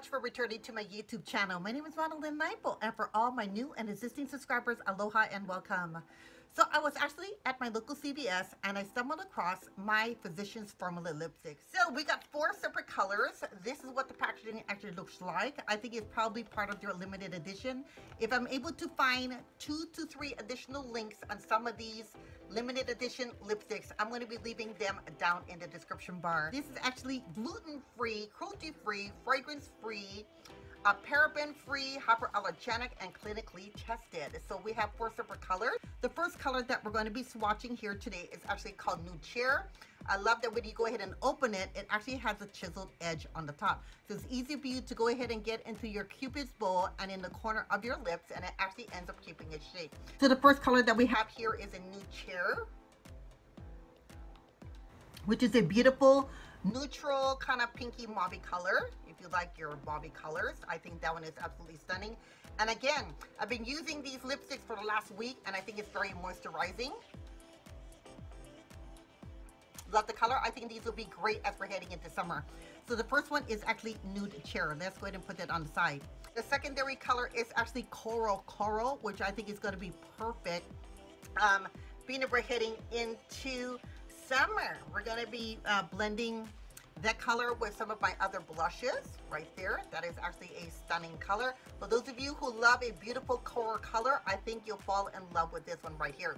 much for returning to my YouTube channel. My name is Ranalynn Naipo, and for all my new and existing subscribers, aloha and welcome. So I was actually at my local CVS and I stumbled across my Physicians Formula lipstick. So we got 4 separate colors. This is what the packaging actually looks like. I think it's probably part of their limited edition. If I'm able to find 2 to 3 additional links on some of these limited edition lipsticks, I'm going to be leaving them down in the description bar. This is actually gluten-free, cruelty-free, fragrance-free, paraben-free, hypoallergenic, and clinically tested. So we have 4 separate colors. The first color that we're going to be swatching here today is actually called Nude Chair. I love that when you go ahead and open it, it actually has a chiseled edge on the top. So it's easy for you to go ahead and get into your Cupid's bow and in the corner of your lips, and it actually ends up keeping its shape. So the first color that we have here is a Nude Chair, which is a beautiful neutral kind of pinky mauvey color. If you like your mauvey colors, I think that one is absolutely stunning. And again, I've been using these lipsticks for the last week and I think it's very moisturizing. Love the color. I think these will be great as we're heading into summer. So the first one is actually Nude Chair. Let's go ahead and put that on the side. The secondary color is actually Coral, which I think is going to be perfect. Being that we're heading into summer, we're going to be blending that color with some of my other blushes right there. That is actually a stunning color. For those of you who love a beautiful coral color, I think you'll fall in love with this one right here.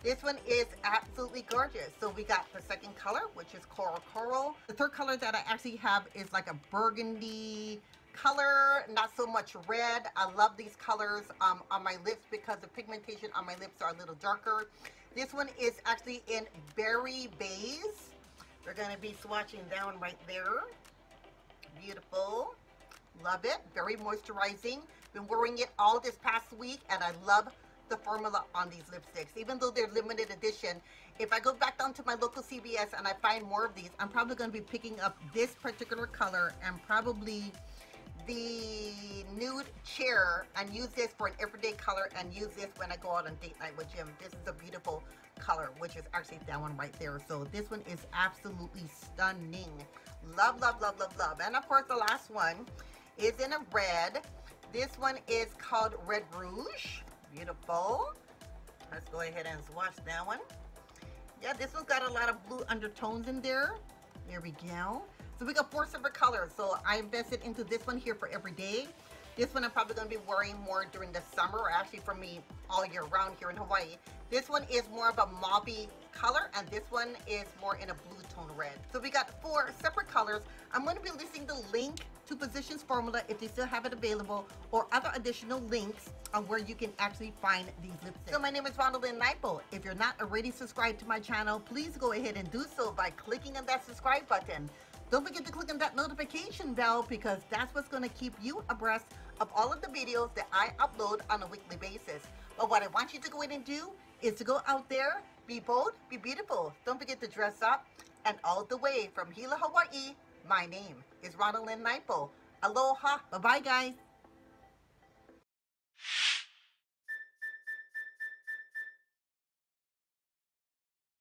This one is absolutely gorgeous. So we got the second color, which is Coral. The third color that I actually have is like a burgundy color, not so much red. I love these colors on my lips because the pigmentation on my lips are a little darker. This one is actually in Berry Beige. We're going to be swatching that one right there. Beautiful. Love it. Very moisturizing. Been wearing it all this past week and I love the formula on these lipsticks. Even though they're limited edition, if I go back down to my local CVS and I find more of these, I'm probably going to be picking up this particular color and probably the Nude Chair and use this for an everyday color and use this when I go out on date night with Jim. This is a beautiful color, which is actually that one right there. So this one is absolutely stunning. Love, love, love, love, love. And of course the last one is in a red. This one is called Red Rouge. Beautiful. Let's go ahead and swatch that one. Yeah, this one's got a lot of blue undertones in there. There we go. So we got 4 separate colors. So I invested into this one here for every day. This one I'm probably going to be wearing more during the summer, or actually for me all year round here in Hawaii. This one is more of a mauvey color and this one is more in a blue tone red. So we got 4 separate colors. I'm going to be listing the link to Physicians Formula if they still have it available, or other additional links on where you can actually find these lipsticks. So my name is Ranalynn Naipo. If you're not already subscribed to my channel, please go ahead and do so by clicking on that subscribe button. Don't forget to click on that notification bell because that's what's going to keep you abreast of all of the videos that I upload on a weekly basis. But what I want you to go ahead and do is to go out there, be bold, be beautiful. Don't forget to dress up. And all the way from Hilo, Hawaii, my name is Ranalynn Naipo. Aloha. Bye-bye, guys.